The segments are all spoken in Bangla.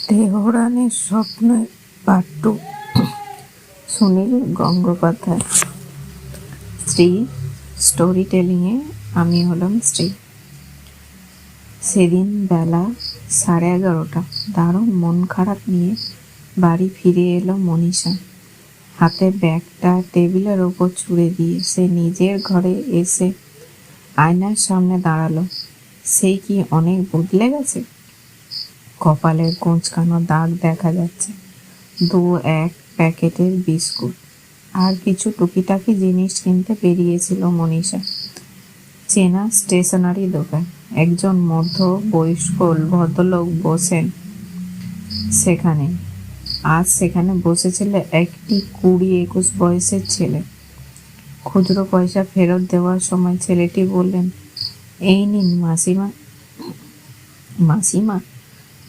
তেহরানের স্বপ্নে পার্ট 2। সুনীল গঙ্গোপাধ্যায়। স্ত্রী স্টোরি টেলিংয়ে আমি হলাম স্ত্রী। সেদিন বেলা 11:30। দারুণ মন খারাপ নিয়ে বাড়ি ফিরে এলো মনীষা। হাতে ব্যাগটা টেবিলের ওপর ছুঁড়ে দিয়ে সে নিজের ঘরে এসে আয়নার সামনে দাঁড়ালো। সেই কি অনেক বদলে গেছে? কপালের কোঁচকানো দাগ দেখা যাচ্ছে, 2-1 প্যাকেটের বিস্কুট আর কিছু টুকিটাকি জিনিস কিনতে বেরিয়েছিল মনীষা। চেনা স্টেশনারি দোকান। একজন মধ্য বয়স্ক ভদ্রলোক বসেন সেখানে। আজ সেখানে বসেছিল একটি 20-21 বয়সের ছেলে। খুচরো পয়সা ফেরত দেওয়ার সময় ছেলেটি বললেন, এই নিন মাসিমা। মাসিমা?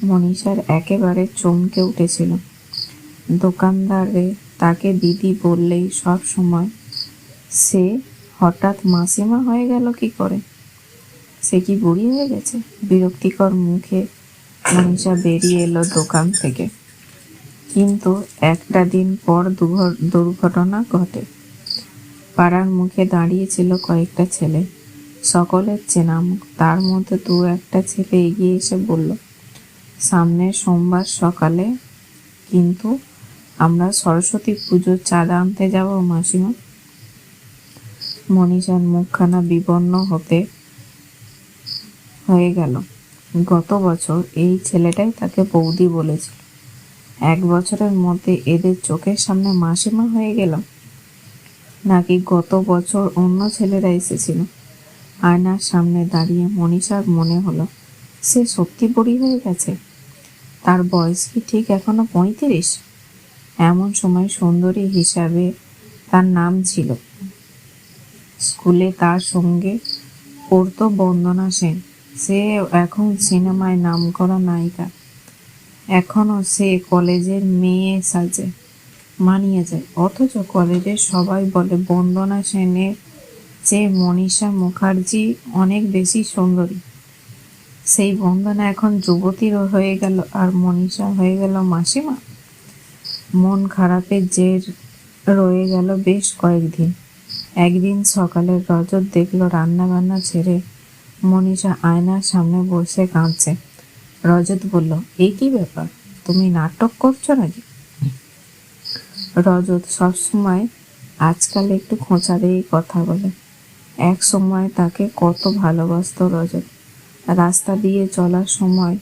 মনীষার একেবারে চমকে উঠেছিল। দোকানদারে তাকে দিদি বললেই সব সময়, সে হঠাৎ মাসিমা হয়ে গেল কি করে? সে কি বুড়ি হয়ে গেছে? বিরক্তিকর মুখে মনীষা বেরিয়ে এলো দোকান থেকে। কিন্তু একটা দিন পর দুর্ঘটনা ঘটে। পাড়ার মুখে দাঁড়িয়েছিল কয়েকটা ছেলে, সকলের চেনা মুখ। তার মধ্যে 2-1টা ছেলে এগিয়ে এসে বলল, সামনের সোমবার সকালে কিন্তু আমরা সরস্বতী পুজোর চাঁদা আনতে যাব মাসিমা। মনীষার মুখখানা বিবর্ণ হয়ে গেল। গত বছর এই ছেলেটাই তাকে বৌদি বলেছিল। 1 বছরের মধ্যে এদের চোখের সামনে মাসিমা হয়ে গেল। নাকি গত বছর অন্য ছেলেরা এসেছিল? আয়নার সামনে দাঁড়িয়ে মনীষার মনে হলো সে সত্যি বুড়ি হয়ে গেছে। তার বয়স কি ঠিক এখনো 35? এমন সময় সুন্দরী হিসাবে তার নাম ছিল। স্কুলে তার সঙ্গে পড়তো বন্দনা সেন। সে এখন সিনেমায় নামকরা নায়িকা। এখনো সে কলেজের মেয়ে সাজে, মানিয়ে যায়। অথচ কলেজের সবাই বলে বন্দনা সেনের চেয়ে মনীষা মুখার্জি অনেক বেশি সুন্দরী। সেই বন্দনা এখন যুবতীর হয়ে গেল আর মনীষা হয়ে গেল মাসিমা। মন খারাপের জের রয়ে গেল বেশ কয়েকদিন। একদিন সকালে রজত দেখল রান্না বান্না ছেড়ে মনীষা আয়নার সামনে বসে কাঁদছে। রজত বলল, এই কি ব্যাপার? তুমি নাটক করছো নাকি? রজত সবসময় আজকাল একটু খোঁচা দিয়েই কথা বলে। এক সময় তাকে কত ভালোবাসতো রজত। রাস্তা দিয়ে চলার সময়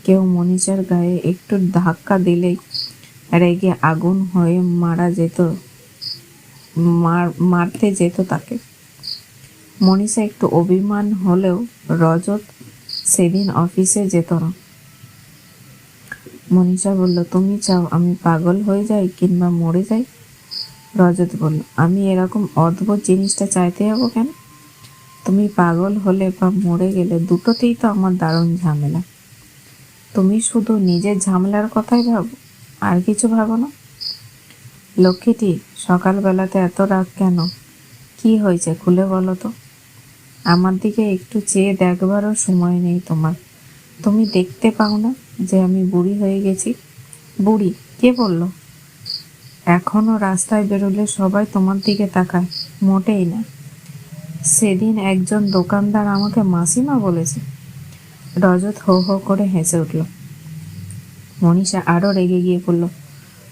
কেউ মনীষার গায়ে একটু ধাক্কা দিলেই রেগে আগুন হয়ে মারতে যেত তাকে। মনীষা একটু অভিমান হলেও রজত সেদিন অফিসে যেত না। মনীষা বলল, তুমি চাও আমি পাগল হয়ে যাই কিংবা মরে যাই? রজত বলল, আমি এরকম অদ্ভুত জিনিসটা চাইতে যাবো কেন? তুমি পাগল হলে বা মরে গেলে দুটোতেই তো আমার দারুণ ঝামেলা। তুমি শুধু নিজের ঝামেলার কথাই ভাবো, আর কিছু ভাবো না? লক্ষ্মীটি, সকালবেলাতে এত রাগ কেন? কি হয়েছে খুলে বলো তো। আমার দিকে একটু চেয়ে দেখবারও সময় নেই তোমার। তুমি দেখতে পাও না যে আমি বুড়ি হয়ে গেছি? বুড়ি? কে বলল? এখনো রাস্তায় বেরোলে সবাই তোমার দিকে তাকায়। মোটেই না। সেদিন একজন দোকানদার আমাকে মাসিমা বলেছে। রজত হো হো করে হেসে উঠল। মনীষা আরো রেগে গিয়ে বলল,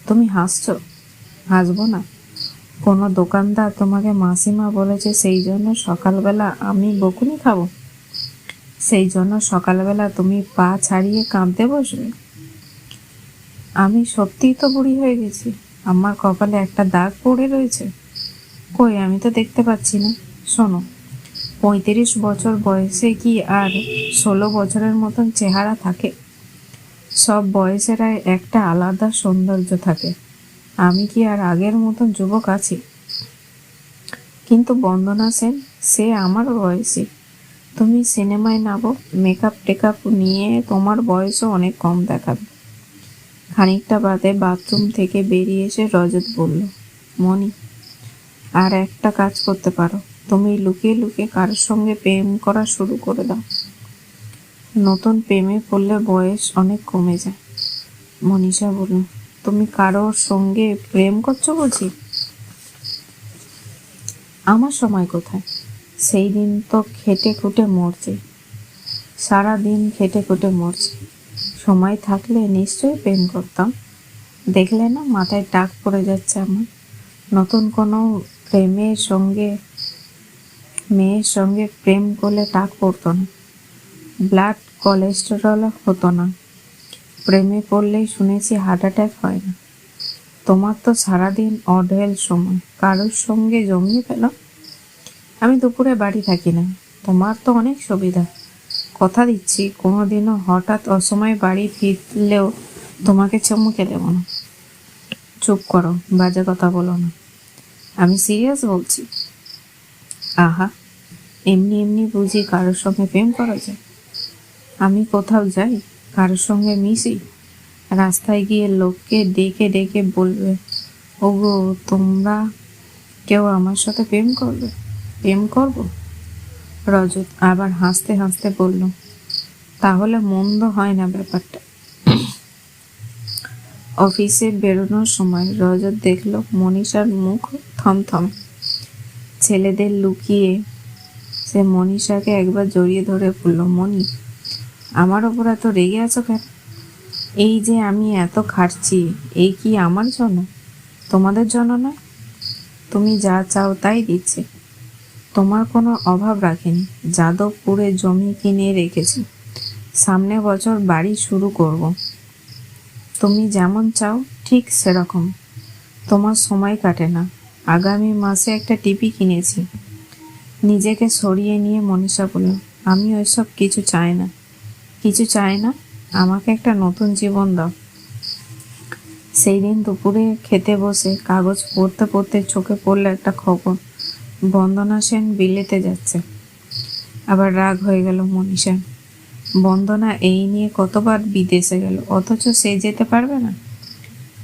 তুমি হাসছো? হাসবো না? কোনো দোকানদার তোমাকে মাসিমা বলেছে সেই জন্য সকালবেলা আমি বকুনি খাবো? সেই জন্য সকালবেলা তুমি পা ছাড়িয়ে কাঁদতে বসবে? আমি সত্যিই তো বুড়ি হয়ে গেছি। আমার কপালে একটা দাগ পড়ে রয়েছে। কই, আমি তো দেখতে পাচ্ছি না। শোনো, 35 বছর বয়সে কি আর 16 বছরের মতন চেহারা থাকে? সব বয়সেরাই একটা আলাদা সৌন্দর্য থাকে। আমি কি আর আগের মতন যুবক আছি? কিন্তু বন্দনা সেন, সে আমার বয়সী। তুমি সিনেমায় নামো, মেকআপ টেকআপ নিয়ে তোমার বয়সও অনেক কম দেখাবে। খানিকটা বাদে বাথরুম থেকে বেরিয়ে এসে রজত বলল, মনি, আর একটা কাজ করতে পারো। তুমি লুকিয়ে লুকিয়ে কারোর সঙ্গে প্রেম করা শুরু করে দাও। নতুন প্রেমে পড়লে বয়স অনেক কমে যায়। মনীষা বলল, তুমি কারোর সঙ্গে প্রেম করছো বুঝি? আমার সময় কোথায়? সেই দিন তো খেটে খুটে মরছে, সারা দিন খেটে খুটে মরছে। সময় থাকলে নিশ্চয়ই প্রেম করতাম। দেখলে না মাথায় টাক পড়ে যাচ্ছে আমার। নতুন কোনো মেয়ের সঙ্গে প্রেম করলে টাক পড়তো না, ব্লাড কোলেস্টেরল হতো না। প্রেমে পড়লেই শুনেছি হার্ট অ্যাটাক হয় না। তোমার তো সারাদিন অঢেল সময়, কারোর সঙ্গে জমিয়ে ফেল। আমি দুপুরে বাড়ি থাকি না, তোমার তো অনেক সুবিধা। কথা দিচ্ছি কোনোদিনও হঠাৎ অসময়ে বাড়ি ফিরলেও তোমাকে চমকে দেব না। চুপ করো, বাজে কথা বলো না, আমি সিরিয়াস বলছি। আহা, এমনি এমনি বুঝি কারোর সঙ্গে প্রেম করা যায়? আমি কোথাও যাই, কারোর সঙ্গে মিশি, রাস্তায় গিয়ে লোককে ডেকে ডেকে বলবে, ওগো তোমরা কেউ আমার সাথে প্রেম করব? রজত আবার হাসতে হাসতে বলল, তাহলে মন্দ হয় না ব্যাপারটা। অফিসে বেরোনোর সময় রজত দেখল মনীষার মুখ থমথমে। ছেলেদের লুকিয়ে সে মনীষাকে একবার জড়িয়ে ধরে বলল, মণি, আমার ওপর এত রেগে আছো কেন? এই যে আমি এত খাটছি, এই কি আমার জন্য, তোমাদের জন্য না? তুমি যা চাও তাই দিচ্ছে, তোমার কোনো অভাব রাখেনি। যাদবপুরে জমি কিনে রেখেছি, সামনে বছর বাড়ি শুরু করব। তুমি যেমন চাও ঠিক সেরকম, তোমার সময় কাটে না। আগামী মাসে একটা টিভি কিনেছি। নিজেকে সরিয়ে নিয়ে মনীষা বলল, আমি ওইসব কিছু চাই না, আমাকে একটা নতুন জীবন দাও। সেই দিন দুপুরে খেতে বসে কাগজ পড়তে পড়তে চোখে পড়ল একটা খবর, বন্দনা সেন বিলেতে যাচ্ছে। আবার রাগ হয়ে গেল মনীষা। বন্দনা এই নিয়ে কতবার বিদেশে গেল, অথচ সে যেতে পারবে না?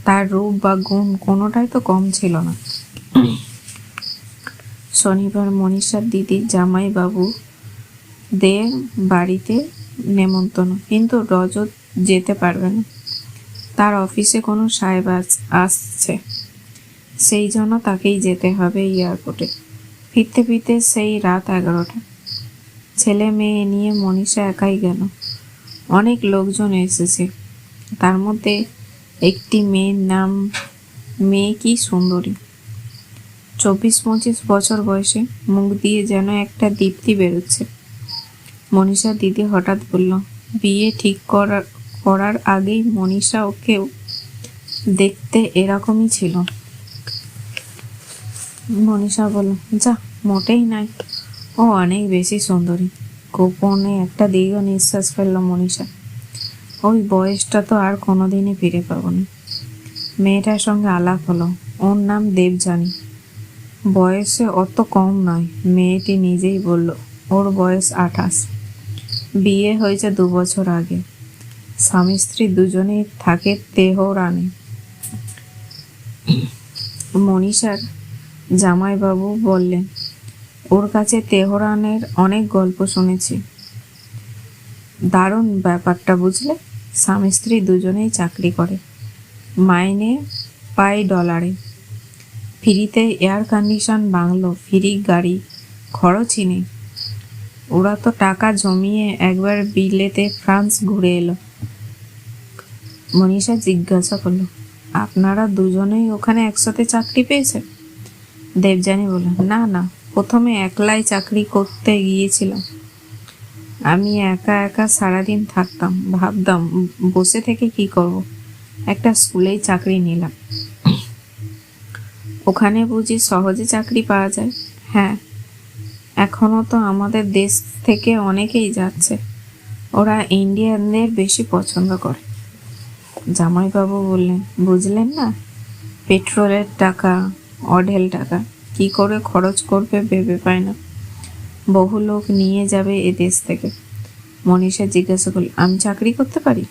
তার রূপ বা গুণ কোনোটাই তো কম ছিল না। শনিবার মনীষার দিদির জামাইবাবুদের বাড়িতে নেমন্তন্ন, কিন্তু রজত যেতে পারবে না। তার অফিসে কোনো সাহেব আসছে, সেই জন্য তাকেই যেতে হবে এয়ারপোর্টে। ফিরতে ফিরতে সেই রাত 11টা। ছেলে মেয়ে নিয়ে মনীষা একাই গেল। অনেক লোকজন এসেছে, তার মধ্যে একটি মেয়ে কি সুন্দরী, 24-25 বছর বয়সে, মুখ দিয়ে যেন একটা দীপ্তি বেরোচ্ছে। মনীষার দিদি হঠাৎ বলল, বিয়ে ঠিক করার আগেই মনীষা ওকে দেখতে এরকমই ছিল। মনীষা বলল, যা, মোটেই নাই, ও অনেক বেশি সুন্দরী। গোপনে একটা দীর্ঘ নিঃশ্বাস ফেলল মনীষা। ওই বয়সটা তো আর কোনোদিনই ফিরে পাবো না। মেয়েটার সঙ্গে আলাপ হলো, ওর নাম দেবযানী। বয়সে অত কম নয়, মেয়েটি নিজেই বলল। ওর বয়স 28, বিয়ে হয়েছে 2 বছর আগে। স্বামী স্ত্রী দুজনেই থাকে তেহরানে। মনীষার জামাইবাবু বললেন, ওর কাছে তেহরানের অনেক গল্প শুনেছি। দারুণ ব্যাপারটা, বুঝলে? স্বামী স্ত্রী দুজনেই চাকরি করে, মাইনে পায় ডলারে, ফ্রিতে এয়ার কন্ডিশন বাংলো, ফ্রি গাড়ি, খরচই নেই। ওরা তো টাকা জমিয়ে একবার বিলেতে ফ্রান্স ঘুরে এলো। মনীষা জিজ্ঞাসা করল, আপনারা দুজনেই ওখানে একসাথে চাকরি পেয়েছেন? দেবযানী বলল, না, প্রথমে একলাই চাকরি করতে গিয়েছিলাম। আমি একা একা সারাদিন থাকতাম, ভাবতাম বসে থেকে কি করব। একটা স্কুলেই চাকরি নিলাম। ওখানে বুঝি সহজে চাকরি পাওয়া যায়? হ্যাঁ, এখনো তো আমাদের দেশ থেকে অনেকেই যাচ্ছে। ওরা ইন্ডিয়ানদের বেশি পছন্দ করে। জামাইবাবু বললেন, বুঝলেন না, পেট্রোলের টাকা, অঢেল টাকা, কি করে খরচ করবে ভেবে পায় না। বহু লোক নিয়ে যাবে এ দেশ থেকে। মনীষা জিজ্ঞাসা করল, আমি চাকরি করতে পারি?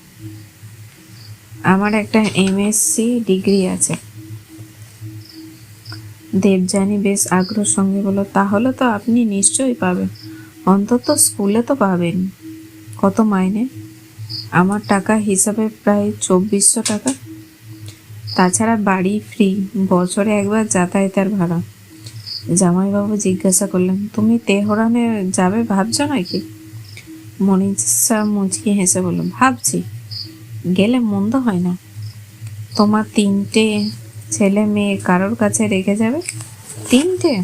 আমার একটা MSc ডিগ্রি আছে। দেবযানী বেশ আগ্রহ সঙ্গে বলল, তাহলে তো আপনি নিশ্চয়ই পাবেন, অন্তত স্কুলে তো পাবেন। কত মাইনে? আমার টাকা হিসাবে প্রায় 2400 টাকা। তাছাড়া বাড়ি ফ্রি, বছরে একবার যাতায়াতের ভাড়া। জামাইবাবু জিজ্ঞাসা করলেন, তুমি তেহরানে যাবে ভাবছো নাকি? মনীষা মুচকি হেসে বলল, ভাবছি, গেলে মন্দ হয় না। তোমার 3টে ছেলে মেয়ে কারোর কাছে রেখে যাবে? 3টে?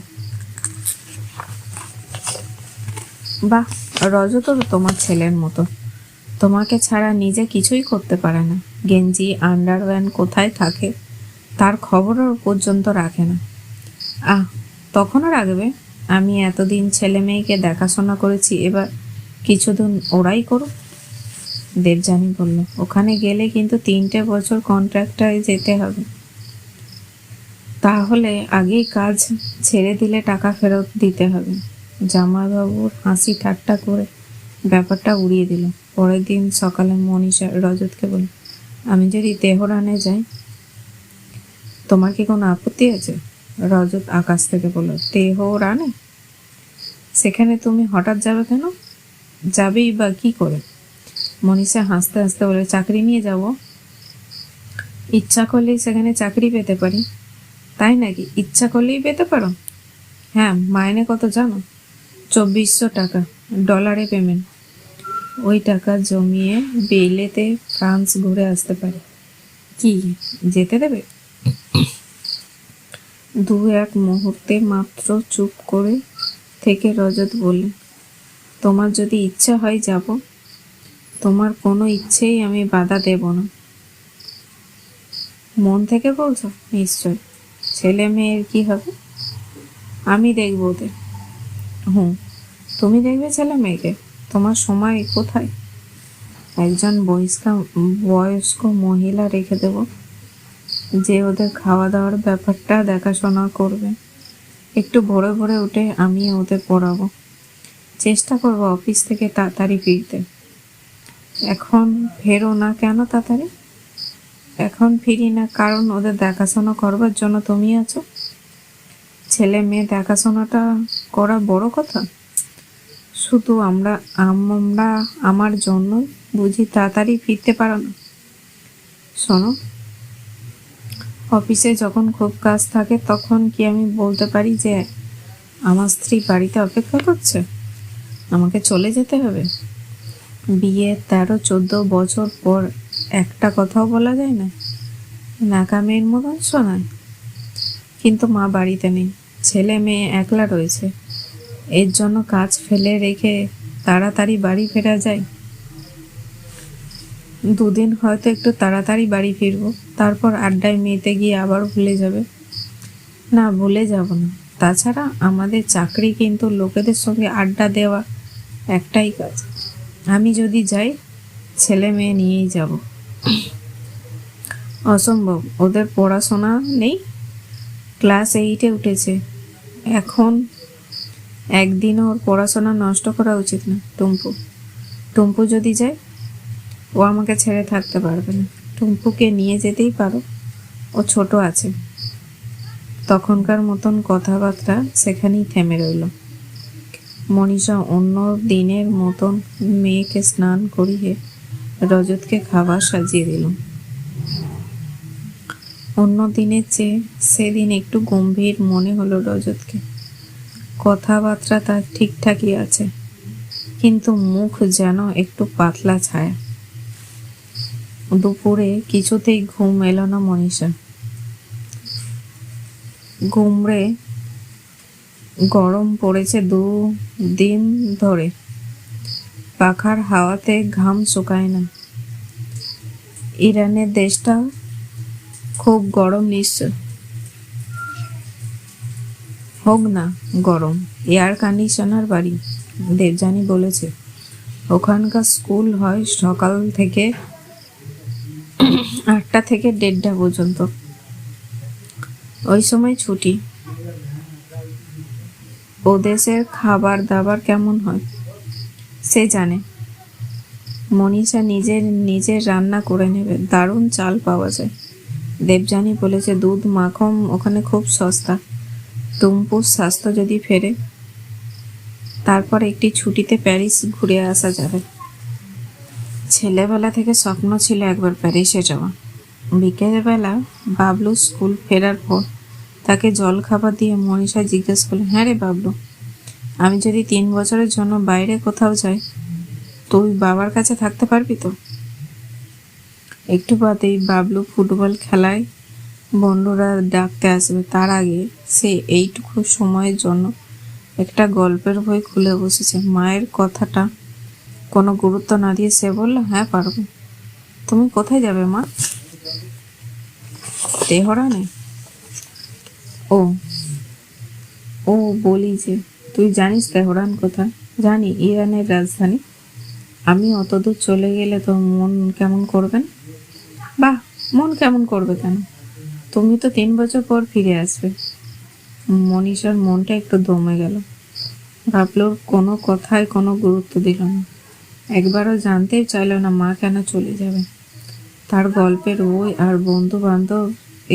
বাহ, রজত তো তোমার ছেলের মতো, তোমাকে ছাড়া নিজে কিছুই করতে পারে না। গেঞ্জি আন্ডারওয়্যার কোথায় থাকে তার খবরও পর্যন্ত রাখে না। আহ, তখনও রাখবে? আমি এতদিন ছেলে মেয়েকে দেখাশোনা করেছি, এবার কিছুদিন ওরাই করুক। দেবযানী বলল, ওখানে গেলে কিন্তু 3টে বছর কন্ট্রাক্টারে যেতে হবে। তাহলে আগেই কাজ ছেড়ে দিলে টাকা ফেরত দিতে হবে। জামাইবাবুর হাসি ঠাট্টা করে ব্যাপারটা উড়িয়ে দিল। পরের দিন সকালে মনীষা রজতকে বলল, আমি যদি তেহরানে যাই, তোমার কি কোনো আপত্তি আছে? রজত আকাশ থেকে বলল, তেহরানে? সেখানে তুমি হঠাৎ যাবে কেন? যাবেই বা কি করে? মনীষা হাসতে হাসতে বলে, চাকরি নিয়ে যাব। ইচ্ছা করলেই সেখানে চাকরি পেতে পারি। তাই নাকি? ইচ্ছা করলেই পেতে পারো? হ্যাঁ। মাইনে কত জানো? 2400 টাকা, ডলারে পেমেন্ট। ওই টাকা জমিয়ে বেইলেতে ফ্রান্স ঘুরে আসতে পারে। কি, যেতে দেবে? এক মুহূর্তে মাত্র চুপ করে থেকে রজত বলল, তোমার যদি ইচ্ছা হয় যাব, তোমার কোনো ইচ্ছেই আমি বাধা দেব না। মন থেকে বলছো? নিশ্চয়। ছেলে মেয়ের কি হবে? আমি দেখবো ওদের। হুম, তুমি দেখবে ছেলে মেয়েকে? তোমার সময় কোথায়? একজন বয়স্ক মহিলা রেখে দেব, যে ওদের খাওয়া দাওয়ার ব্যাপারটা দেখাশোনা করবে। একটু ভোরে ভোরে উঠে আমি ওদের পড়াবো। চেষ্টা করবো অফিস থেকে তাড়াতাড়ি ফিরতে। এখন ফেরো না কেন তাড়াতাড়ি? এখন ফিরি না কারণ ওদের দেখাশোনা করবার জন্য তুমি আছো। ছেলে মেয়ে দেখাশোনাটা করা বড় কথা? শুধু আমরা আমরা আমার জন্য বুঝি তাড়াতাড়ি ফিরতে পারো না? শোনো, অফিসে যখন খুব কাজ থাকে তখন কি আমি বলতে পারি যে আমার স্ত্রী বাড়িতে অপেক্ষা করছে, আমাকে চলে যেতে হবে? বিয়ে 13-14 বছর পর একটা কথাও বলা যায় না? নাকামের মতন শোনায়। কিন্তু মা বাড়িতে নেই, ছেলে মেয়ে একলা রয়েছে, এর জন্য কাজ ফেলে রেখে তাড়াতাড়ি বাড়ি ফেরা যায়? 2 দিন হয়তো একটু তাড়াতাড়ি বাড়ি ফিরবো, তারপর আড্ডায় মেতে গিয়ে আবার ভুলে যাবে। না, ভুলে যাব না। তাছাড়া আমাদের চাকরি কিন্তু লোকেদের সঙ্গে আড্ডা দেওয়া একটাই কাজ। আমি যদি যাই, ছেলে মেয়ে নিয়েই যাব। অসম্ভব, ওদের পড়াশোনা নেই, ক্লাস 8-এ উঠেছে এখন। একদিনও ওর পড়াশোনা নষ্ট করা উচিত না। টুম্পু যদি যায়, ও আমাকে ছেড়ে থাকতে পারবে না। টুম্পুকে নিয়ে যেতেই পারো, ও ছোট আছে। তখনকার মতন কথাবার্তা সেখানেই থেমে রইল। মনীষা অন্য দিনের মতন মেয়েকে স্নান করিয়ে রজতকে খাবার সাজিয়ে দিল। অন্য দিনের চেয়ে সেদিন একটু গম্ভীর মনে হলো রজতকে। কথাবার্তা তার ঠিকঠাকই আছে, কিন্তু মুখ যেন একটু পাতলা ছায়া। দুপুরে কিছুতেই ঘুম এলো না মনীষা। গুমড়ে গরম পড়েছে 2 দিন ধরে, পাখার হাওয়াতে ঘাম শুকায় না। ইরানের দেশটা খুব গরম নিশ্চয়। হোক না গরম, এয়ার কন্ডিশনার বাড়ি। দেবযানী বলেছে ওখানকার স্কুল হয় সকাল থেকে 8টা থেকে 1:30 পর্যন্ত, ওই সময় ছুটি। ও দেশের খাবার দাবার কেমন হয় সে জানে। মনীষা নিজের রান্না করে নেবে, দারুণ চাল পাওয়া যায়। দেবযানী বলেছে দুধ মাখন ওখানে খুব সস্তা। টুম্পুর স্বাস্থ্য যদি ফেরে, তারপর একটি ছুটিতে প্যারিস ঘুরে আসা যাবে। ছেলেবেলা থেকে স্বপ্ন ছিল একবার প্যারিসে যাওয়া। বিকেলবেলা বাবলু স্কুল ফেরার পর তাকে জল খাবার দিয়ে মনীষা জিজ্ঞেস করল, হ্যাঁ রে বাবলু, আমি যদি 3 বছরের জন্য বাইরে কোথাও যাই, তুই বাবার কাছে থাকতে পারবি তো? একটু বাদেই বাবলু ফুটবল খেলায় বন্ধুরা ডাকতে আসবে, তার আগে সে এইটুকু সময়ের জন্য একটা গল্পের বই খুলে বসেছে। মায়ের কথাটা কোনো গুরুত্ব না দিয়ে সে বলল, হ্যাঁ পারবো। তুমি কোথায় যাবে মা? তেহরানে? ও ও বলি যে, তুই জানিস তেহরান কোথায়? জানি, ইরানের রাজধানী। আমি অতদূর চলে গেলে তো মন কেমন করবে না? বাহ, মন কেমন করবে কেন? তুমি তো 3 বছর পর ফিরে আসবে। মনীষার মনটা একটু দমে গেল। বাবলুর কোনো কথায় কোনো গুরুত্ব দিল না। একবারও জানতেই চাইল না মা কেন চলে যাবে। তার গল্পের বই আর বন্ধু বান্ধব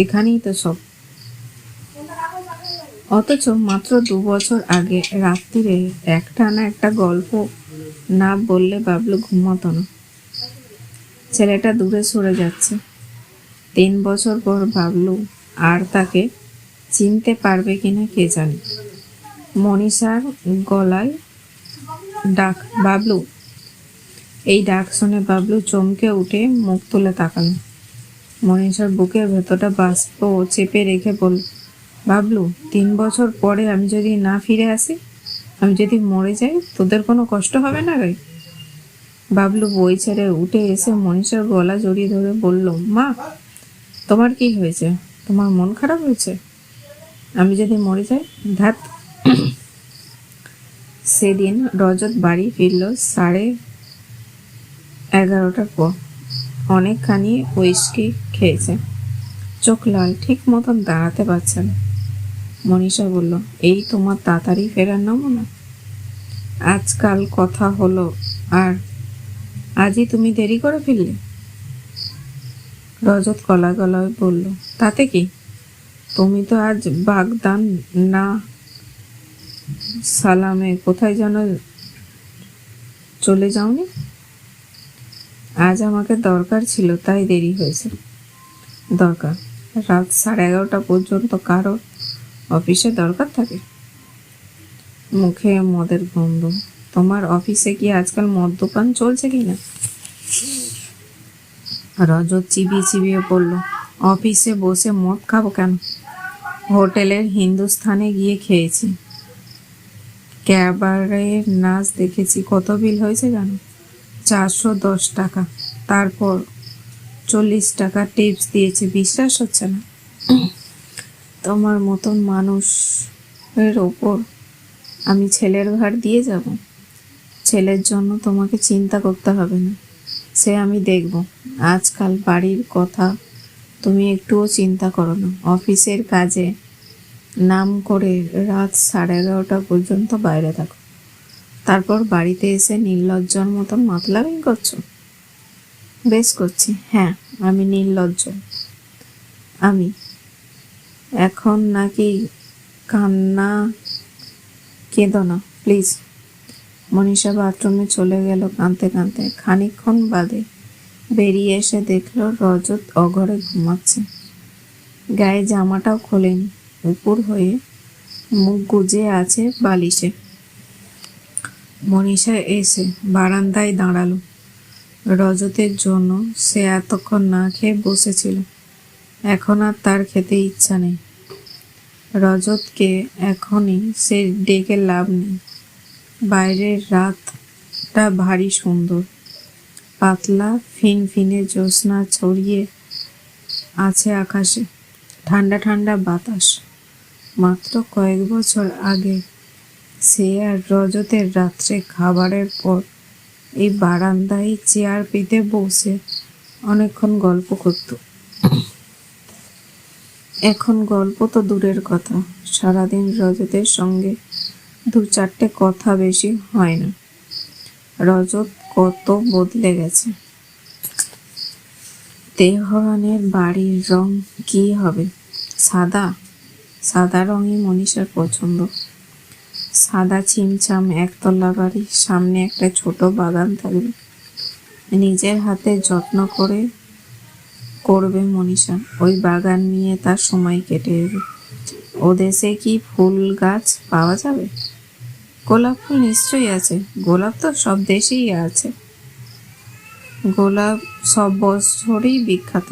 এখানেই তো সব। অথচ মাত্র 2 বছর আগে রাত্রিরে একটানা একটা গল্প না বললে বাবলু ঘুমাতো না। ছেলেটা দূরে সরে যাচ্ছে। 3 বছর পর বাবলু আর তাকে চিনতে পারবে কিনা কে জানে। মনীষার গলায় ডাক, বাবলু। এই ডাক শুনে বাবলু চমকে উঠে মুখ তুলে তাকাল। মনীষার বুকের ভেতরটা বাষ্প চেপে রেখে বলল, বাবলু, 3 বছর পরে আমি যদি না ফিরে আসি, আমি যদি মরে যাই, তোদের কোনো কষ্ট হবে না রে? বাবলু বই ছেড়ে উঠে এসে মনীষার গলা জড়িয়ে ধরে বলল, মা, তোমার কি হয়েছে? তোমার মন খারাপ হয়েছে? আমি যদি মরে যাই? ধ্যাত। সেদিন রজত বাড়ি ফিরল 11:30টার পর। অনেকখানি হুইস্কি খেয়েছে, চোখ লাল, ঠিক মতন দাঁড়াতে পারছে না। মনীষা বলল, এই তোমার তাড়াতাড়ি ফেরার নমুনা? আজকাল কথা হলো আর আজই তুমি দেরি করে ফিরলে? রজত গলা গলায় বলল, তাতে কি? তুমি তো আজ বাগদান না সালামে কোথায় যেন চলে যাওনি? আজ আমাকে দরকার ছিল, তাই দেরি হয়েছে। দরকার? রাত 11:30 পর্যন্ত কারো অফিসে দরকার থাকে? মুখে মদের গন্ধ। তোমার অফিসে কি আজকাল মদ্যপান চলছে কিনা? রজত চিবিয়ে চিবিয়ে বলল, অফিসে বসে মদ খাবো কেন? হোটেলের হিন্দুস্থানে গিয়ে খেয়েছি, ক্যাবারের নাচ দেখেছি। কত বিল হয়েছে জানো? 410 টাকা। তারপর 40 টাকা টিপস দিয়েছে। বিশ্বাস হচ্ছে না? তোমার মতন মানুষের ওপর আমি ছেলের ভার দিয়ে যাব? ছেলের জন্য তোমাকে চিন্তা করতে হবে না, সে আমি দেখব। আজকাল বাড়ির কথা তুমি একটুও চিন্তা করো না। অফিসের কাজে নাম করে রাত 11:30 পর্যন্ত বাইরে থাকো, তারপর বাড়িতে এসে নির্লজ্জর মতন মাতলামি করছো। বেশ করছি, হ্যাঁ, আমি নির্লজ্জ। আমি এখন নাকি কান্না? কেঁদো না প্লিজ। মনীষা বাথরুমে চলে গেল কাঁদতে কাঁদতে। খানিকক্ষণ বাদে বেরিয়ে এসে দেখল রজত অঘরে ঘুমাচ্ছে। গায়ে জামাটাও খোলেনি, উপুর হয়ে মুখ গুজে আছে বালিশে। মনীষা এসে বারান্দায় দাঁড়ালো। রজতের জন্য সে এতক্ষণ না খেয়ে বসেছিল, এখন আর তার খেতে ইচ্ছা নেই। রজতকে এখনই সে ডেকে লাভ নেই। বাইরের রাতটা ভারী সুন্দর। পাতলা ফিনফিনে জ্যোৎস্না ছড়িয়ে আছে আকাশে, ঠান্ডা ঠান্ডা বাতাস। মাত্র কয়েক বছর আগে সে আর রজতের রাত্রে খাবারের পর এই বারান্দায় চেয়ার পেতে বসে অনেকক্ষণ গল্প করত। এখন গল্প তো দূরের কথা, সারাদিন রজতের সঙ্গে 2-4টে কথা বেশি হয় না। রজত কত বদলে গেছে। তেহরানের বাড়ির রং কি হবে? সাদা? সাদা রঙই মনীষার পছন্দ। সাদা ছিমছাম একতলা বাড়ি, সামনে একটা ছোট বাগান থাকবে, নিজের হাতে যত্ন করে করবে মনীষা। ওই বাগান নিয়ে তার সময় কেটে যাবে। ও দেশে কি ফুল গাছ পাওয়া যাবে? গোলাপ ফুল নিশ্চয়ই আছে। গোলাপ তো সব দেশেই আছে। গোলাপ সব বছরই বিখ্যাত।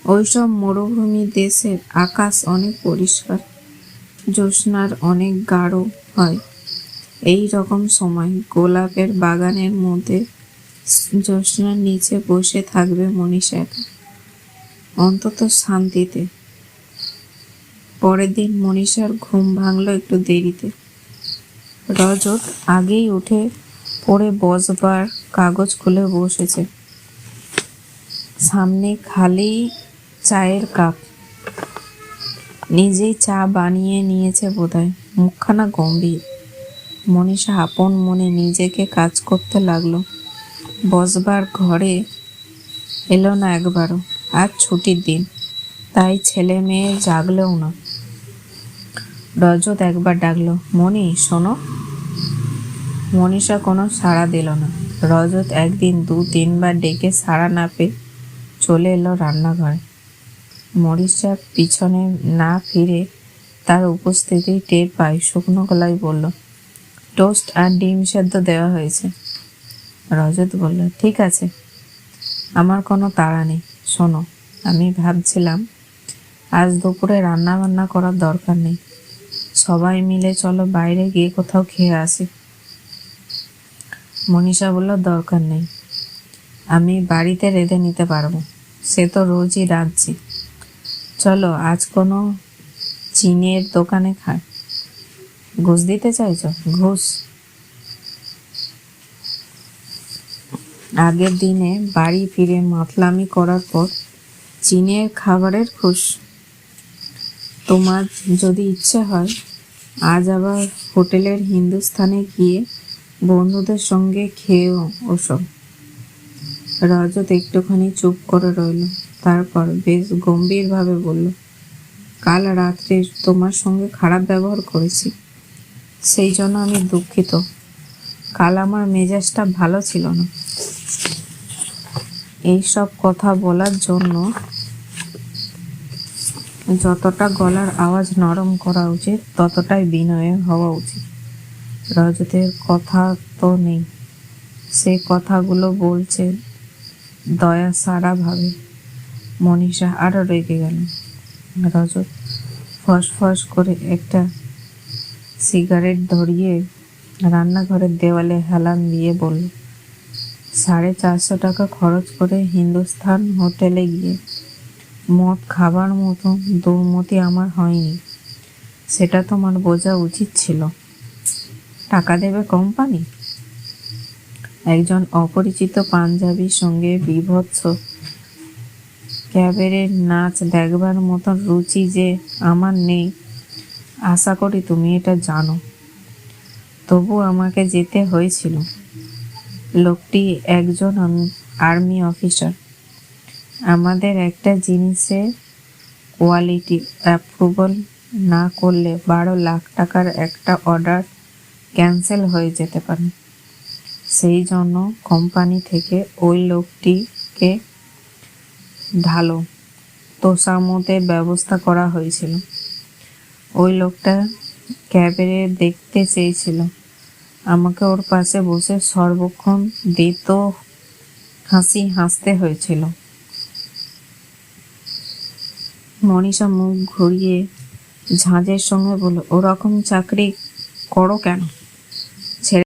ওইসব মরুভূমি দেশের আকাশ অনেক পরিষ্কার, জ্যোৎস্নার অনেক গাঢ় হয়। এই রকম সময় গোলাপের বাগানের মধ্যে জ্যোৎস্নার নিচে বসে থাকবে মনীষা একা, অন্তত শান্তিতে। পরের দিন মনীষার ঘুম ভাঙল একটু দেরিতে। রজত আগেই উঠে পড়ে বসবার কাগজ খুলে বসেছে। সামনে খালি চায়ের কাপ। নিজেই চা বানিয়ে নিয়েছে বোধহয়। মুখখানা গম্ভীর। মনীষা আপন মনে নিজেকে কাজ করতে লাগলো। বসবার ঘরে এলো না একবারও। আজ ছুটির দিন, তাই ছেলে মেয়ে জাগলেও না। রজত একবার ডাকলো, মণি শোনো। মনীষা কোনো সাড়া দিল না। রজত একদিন 2-3বার ডেকে সাড়া না পেয়ে চলে এলো রান্নাঘরে। মনীষা পিছনে না ফিরে তার উপস্থিতি টের পায়। শুকনো গলায় বলল, টোস্ট আর ডিম সেদ্ধ দেওয়া হয়েছে। রজত বলল, ঠিক আছে, আমার কোনো তাড়া নেই। শোনো, আমি ভাবছিলাম আজ দুপুরে রান্না বান্না করার দরকার নেই। সবাই মিলে চলো বাইরে গিয়ে কোথাও খেয়ে আসি। মনীষা বলল, দরকার নেই, আমি বাড়িতে রেঁধে নিতে পারবো। সে তো রোজই রাঁধছি। চলো আজ কোনো চীনের দোকানে খায়। ঘুষ দিতে চাইছ? ঘুষ? আগের দিনে বাড়ি ফিরে মাতলামি করার পর চীনের খাবারের ঘুষ? তোমার যদি ইচ্ছে হয় আজ আবার হোটেলের হিন্দুস্থানে গিয়ে বন্ধুদের সঙ্গে খেয়েও ওসব। রজত একটুখানি চুপ করে রইল। তারপর বেশ গম্ভীরভাবে বলল, কাল রাত্রে তোমার সঙ্গে খারাপ ব্যবহার করেছি, সেই জন্য আমি দুঃখিত। কাল আমার মেজাজটা ভালো ছিল না। এইসব কথা বলার জন্য যতটা গলার আওয়াজ নরম করা উচিত ততটাই বিনয় হওয়া উচিত। রজতের কথা তো নেই। সে কথাগুলো বলছে দয়া সারা ভাবে। মনীষা আরো রেগে গেল। রজত ফস করে একটা সিগারেট ধরিয়ে রান্নাঘরের দেওয়ালে হেলান দিয়ে বলল, 450 টাকা খরচ করে হিন্দুস্থান হোটেলে গিয়ে মদ খাবার মতো দুর্মতি আমার হয়নি। সেটা তোমার বোঝা উচিত ছিল। টাকা দেবে কোম্পানি। একজন অপরিচিত পাঞ্জাবির সঙ্গে বীভৎস ক্যাবারের নাচ দেখবার মতন রুচি যে আমার নেই, আশা করি তুমি এটা জানো। তবু আমাকে যেতে হয়েছিল। লোকটি একজন আর্মি অফিসার। আমাদের একটা জিনিসের কোয়ালিটি অ্যাপ্রুভাল না করলে 12 লাখ টাকার একটা অর্ডার ক্যান্সেল হয়ে যেতে পারে। সেই জন্য কোম্পানি থেকে ওই লোকটিকে ঢালো তোষামোদের ব্যবস্থা করা হয়েছিল। ওই লোকটা ক্যাবারে দেখতে চেয়েছিল। আমাকে ওর পাশে বসে সর্বক্ষণ দ্বিত হাসি হাসতে হয়েছিল। মনীষা মুখ ঘুরিয়ে ঝাঁঝের সঙ্গে বলল, ওরকম চাকরি করো কেন?